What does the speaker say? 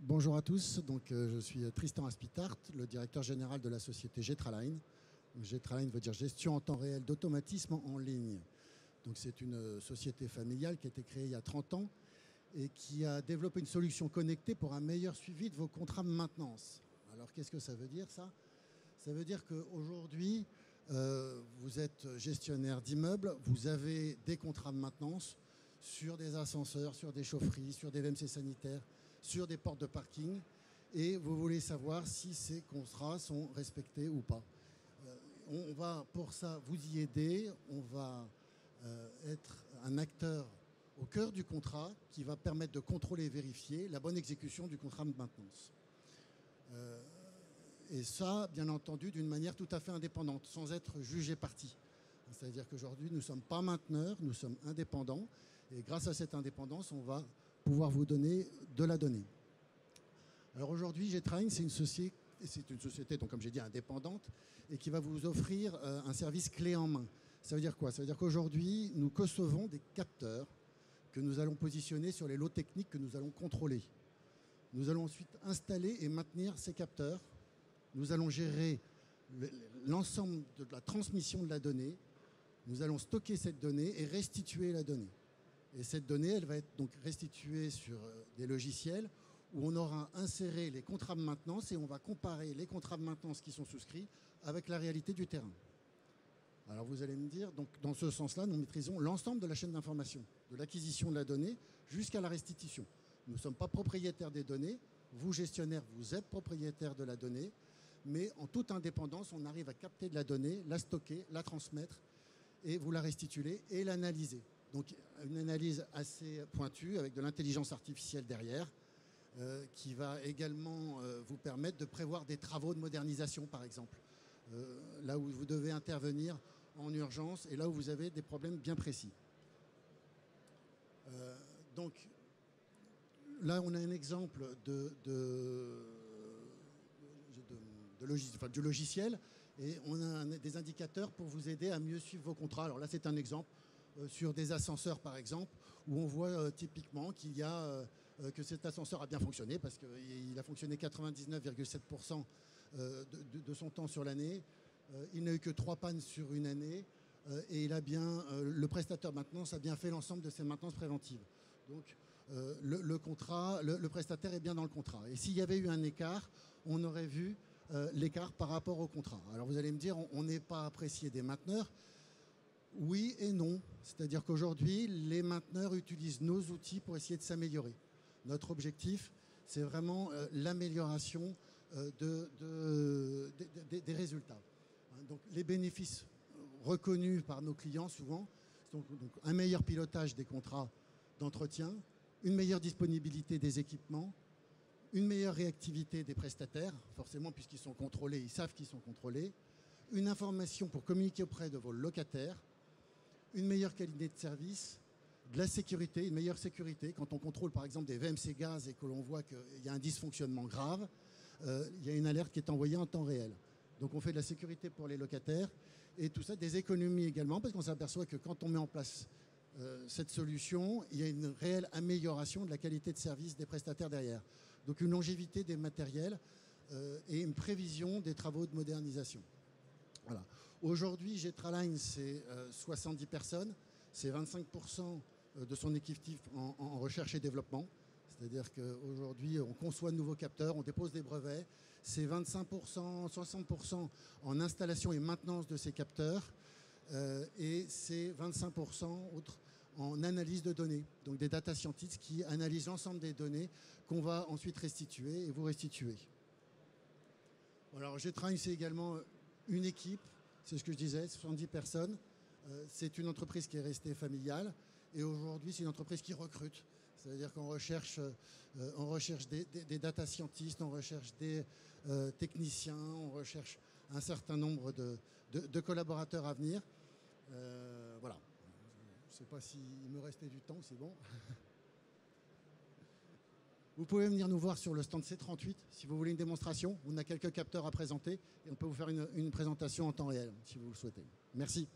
Bonjour à tous, je suis Tristan Aspitart, le directeur général de la société Getraline. Getraline veut dire gestion en temps réel d'automatisme en ligne. C'est une société familiale qui a été créée il y a 30 ans et qui a développé une solution connectée pour un meilleur suivi de vos contrats de maintenance. Alors qu'est-ce que ça veut dire ça? Ça veut dire qu'aujourd'hui, vous êtes gestionnaire d'immeubles, vous avez des contrats de maintenance sur des ascenseurs, sur des chaufferies, sur des VMC sanitaires, sur des portes de parking, et vous voulez savoir si ces contrats sont respectés ou pas. On va pour ça vous y aider, on va être un acteur au cœur du contrat qui va permettre de contrôler et vérifier la bonne exécution du contrat de maintenance. Et ça, bien entendu, d'une manière tout à fait indépendante, sans être jugé parti. C'est-à-dire qu'aujourd'hui, nous ne sommes pas mainteneurs, nous sommes indépendants, et grâce à cette indépendance, on va pouvoir vous donner de la donnée. Alors aujourd'hui, Getraline, c'est une société, donc, comme j'ai dit, indépendante, et qui va vous offrir un service clé en main. Ça veut dire quoi? Ça veut dire qu'aujourd'hui, nous concevons des capteurs que nous allons positionner sur les lots techniques que nous allons contrôler. Nous allons ensuite installer et maintenir ces capteurs. Nous allons gérer l'ensemble de la transmission de la donnée. Nous allons stocker cette donnée et restituer la donnée. Et cette donnée, elle va être donc restituée sur des logiciels où on aura inséré les contrats de maintenance et on va comparer les contrats de maintenance qui sont souscrits avec la réalité du terrain. Alors vous allez me dire, donc dans ce sens-là, nous maîtrisons l'ensemble de la chaîne d'information, de l'acquisition de la donnée jusqu'à la restitution. Nous ne sommes pas propriétaires des données. Vous, gestionnaire, vous êtes propriétaire de la donnée, mais en toute indépendance, on arrive à capter de la donnée, la stocker, la transmettre et vous la restituer et l'analyser. Donc une analyse assez pointue avec de l'intelligence artificielle derrière qui va également vous permettre de prévoir des travaux de modernisation par exemple. Là où vous devez intervenir en urgence et là où vous avez des problèmes bien précis. Donc là on a un exemple du logiciel et on a des indicateurs pour vous aider à mieux suivre vos contrats. Alors là c'est un exemple sur des ascenseurs par exemple, où on voit typiquement qu'il y a que cet ascenseur a bien fonctionné parce qu'il a fonctionné 99,7% de son temps sur l'année. Il n'a eu que 3 pannes sur une année et le prestataire maintenance a bien fait l'ensemble de ses maintenances préventives. Donc le prestataire est bien dans le contrat. Et s'il y avait eu un écart, on aurait vu l'écart par rapport au contrat. Alors vous allez me dire, on n'est pas apprécié des mainteneurs. Oui et non. C'est-à-dire qu'aujourd'hui, les mainteneurs utilisent nos outils pour essayer de s'améliorer. Notre objectif, c'est vraiment l'amélioration des résultats. Donc, les bénéfices reconnus par nos clients, souvent, donc un meilleur pilotage des contrats d'entretien, une meilleure disponibilité des équipements, une meilleure réactivité des prestataires, forcément, puisqu'ils sont contrôlés, ils savent qu'ils sont contrôlés, une information pour communiquer auprès de vos locataires, une meilleure qualité de service, de la sécurité, une meilleure sécurité. Quand on contrôle par exemple des VMC gaz et que l'on voit qu'il y a un dysfonctionnement grave, il y a une alerte qui est envoyée en temps réel. Donc on fait de la sécurité pour les locataires et tout ça, des économies également, parce qu'on s'aperçoit que quand on met en place cette solution, il y a une réelle amélioration de la qualité de service des prestataires derrière. Donc une longévité des matériels et une prévision des travaux de modernisation. Voilà. Aujourd'hui, Getraline, c'est 70 personnes, c'est 25% de son effectif en recherche et développement. C'est-à-dire qu'aujourd'hui, on conçoit de nouveaux capteurs, on dépose des brevets. C'est 25%, 60% en installation et maintenance de ces capteurs. Et c'est 25% autres en analyse de données. Donc des data scientists qui analysent l'ensemble des données qu'on va ensuite restituer et vous restituer. Alors Getraline, c'est également une équipe, c'est ce que je disais, 70 personnes. C'est une entreprise qui est restée familiale et aujourd'hui c'est une entreprise qui recrute. C'est-à-dire qu'on recherche des data scientists, on recherche des techniciens, on recherche un certain nombre de collaborateurs à venir. Voilà. Je ne sais pas s'il me restait du temps, c'est bon. Vous pouvez venir nous voir sur le stand C38 si vous voulez une démonstration. On a quelques capteurs à présenter et on peut vous faire une présentation en temps réel si vous le souhaitez. Merci.